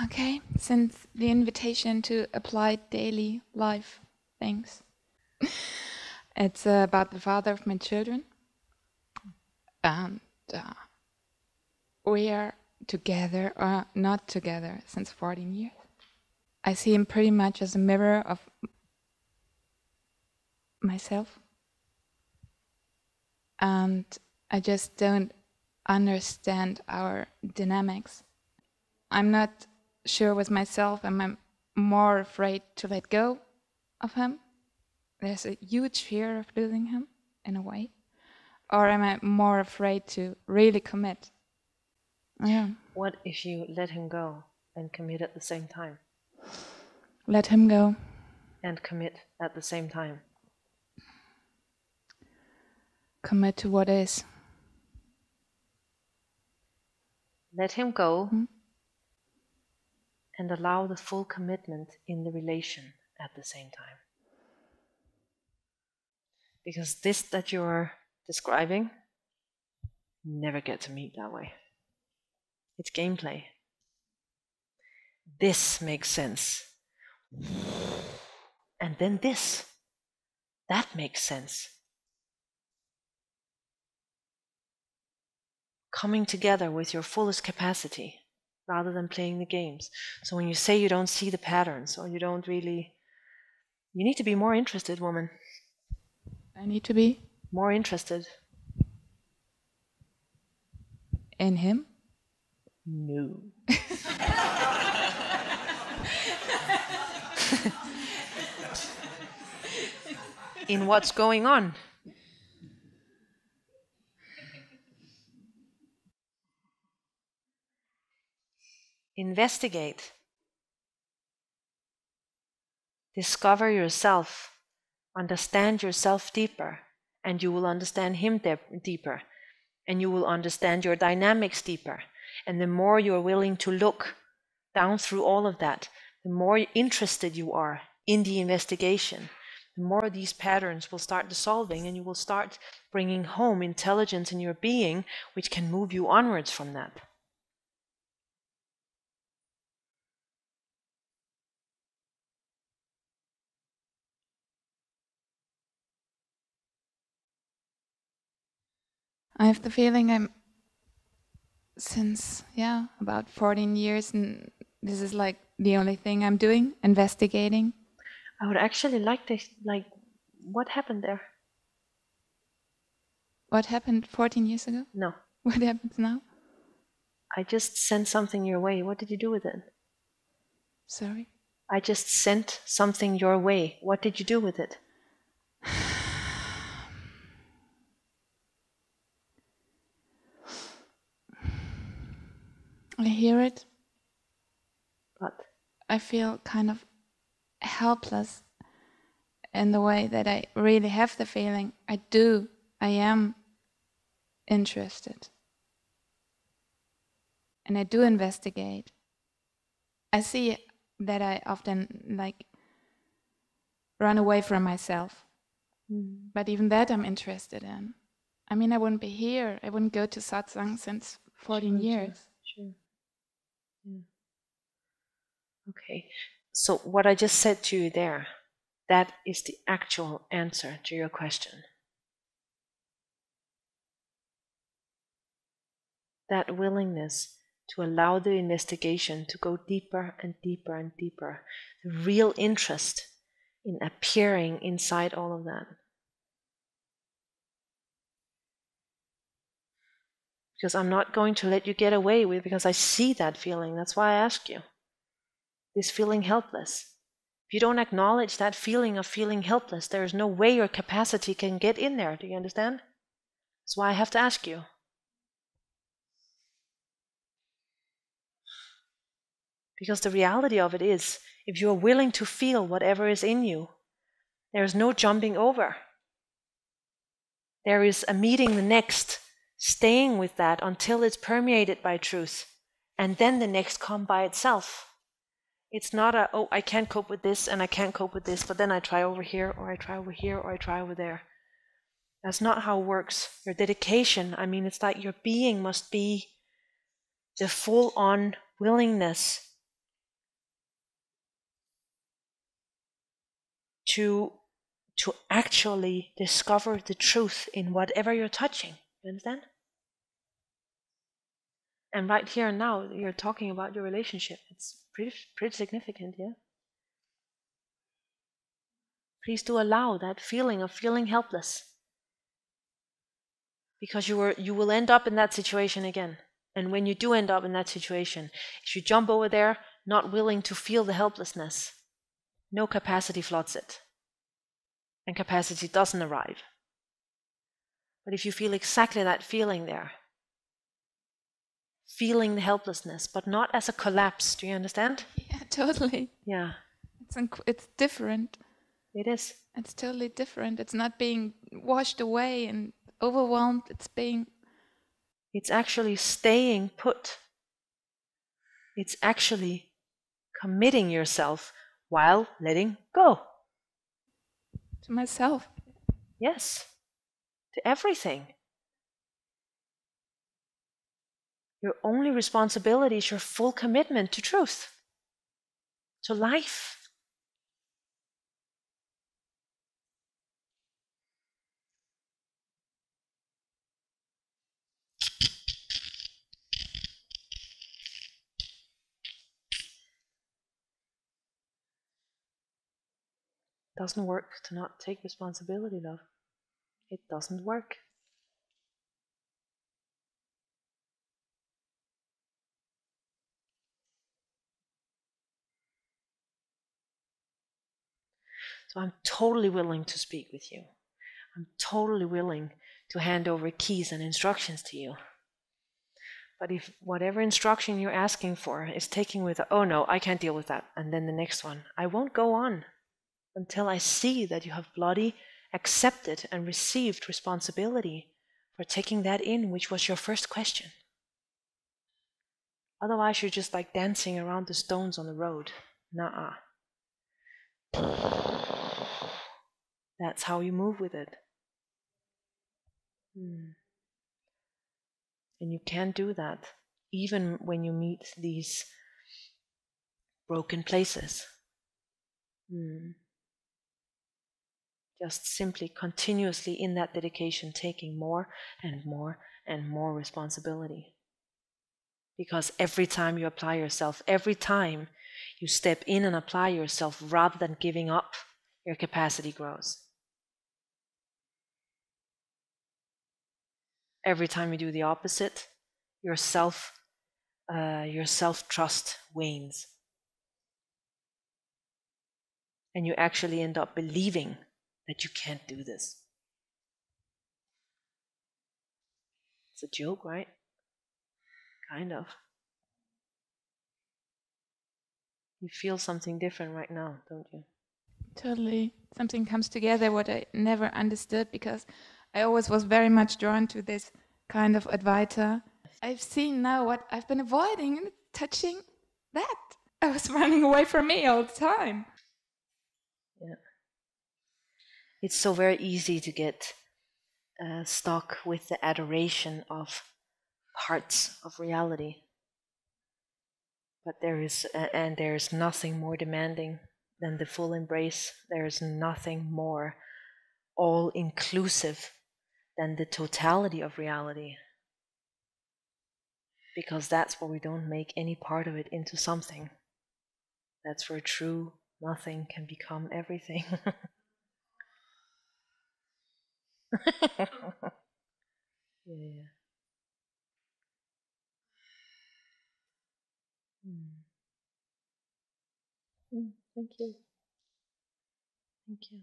Okay, since the invitation to apply daily life things. It's about the father of my children. And we are together, or not together, since 14 years. I see him pretty much as a mirror of myself. And I just don't understand our dynamics. I'm not sure with myself, am I more afraid to let go of him? There's a huge fear of losing him, in a way. Or am I more afraid to really commit? Yeah. What if you let him go and commit at the same time? Let him go. And commit at the same time. Commit to what is. Let him go and allow the full commitment in the relation at the same time. Because this that you're describing never get to meet that way. It's gameplay. This makes sense. And then this. That makes sense. Coming together with your fullest capacity rather than playing the games. So when you say you don't see the patterns or you don't really, you need to be more interested, woman. I need to be more interested. In him? No. In what's going on. Investigate. Discover yourself. Understand yourself deeper, and you will understand him deeper, and you will understand your dynamics deeper. And the more you're willing to look down through all of that, the more interested you are in the investigation, the more these patterns will start dissolving, and you will start bringing home intelligence in your being, which can move you onwards from that. I have the feeling I'm since about 14 years, and this is like the only thing I'm doing, investigating. I would actually like to, what happened there? What happened 14 years ago? No. What happens now? I just sent something your way. What did you do with it? Sorry? I just sent something your way. What did you do with it? I hear it. But I feel kind of helpless in the way that I really have the feeling I am interested. And I do investigate. I see that I often run away from myself. But even that I'm interested in. I mean, I wouldn't be here. I wouldn't go to satsang since 14 years. Sure. Yeah. Okay. So what I just said to you there, that is the actual answer to your question. That willingness to allow the investigation to go deeper and deeper and deeper. The real interest in appearing inside all of that. Because I'm not going to let you get away with, because I see that feeling. That's why I ask you. This feeling helpless. If you don't acknowledge that feeling of feeling helpless, there is no way your capacity can get in there. Do you understand? That's why I have to ask you. Because the reality of it is, if you are willing to feel whatever is in you, there is no jumping over. There is a meeting the next, staying with that until it's permeated by truth, and then the next come by itself. It's not I can't cope with this and I can't cope with this, but then I try over here, or I try over here, or I try over there. That's not how it works. Your dedication, it's like your being must be the full-on willingness to actually discover the truth in whatever you're touching. You understand? And right here and now, you're talking about your relationship. It's pretty significant, yeah? Please do allow that feeling of feeling helpless. Because you will end up in that situation again. And when you do end up in that situation, if you jump over there, not willing to feel the helplessness, no capacity floods it. And capacity doesn't arrive. But if you feel exactly that feeling there, feeling the helplessness, but not as a collapse, do you understand? Yeah, totally. Yeah. It's different. It is. It's totally different. It's not being washed away and overwhelmed. It's actually staying put. It's actually committing yourself while letting go. To myself. Yes. To everything. Your only responsibility is your full commitment to truth, to life. It doesn't work to not take responsibility, love. It doesn't work. So I'm totally willing to speak with you. I'm totally willing to hand over keys and instructions to you. But if whatever instruction you're asking for is taking with, oh no, I can't deal with that, and then the next one, I won't go on until I see that you have bloody accepted and received responsibility for taking that in, which was your first question. Otherwise, you're just like dancing around the stones on the road. Nuh-uh. That's how you move with it. And you can't do that, even when you meet these broken places. Just simply continuously in that dedication, taking more and more and more responsibility. Because every time you apply yourself, every time you step in and apply yourself rather than giving up, your capacity grows. Every time you do the opposite, your self-trust wanes. And you actually end up believing that you can't do this. It's a joke, right? Kind of. You feel something different right now, don't you? Totally. Something comes together what I never understood, because I always was very much drawn to this kind of Advaita. I've seen now what I've been avoiding and touching that. I was running away from me all the time. Yeah. It's so very easy to get stuck with the adoration of parts of reality. But there is nothing more demanding than the full embrace. There is nothing more all-inclusive than the totality of reality. Because that's where we don't make any part of it into something. That's where true nothing can become everything. Yeah. Thank you. Thank you.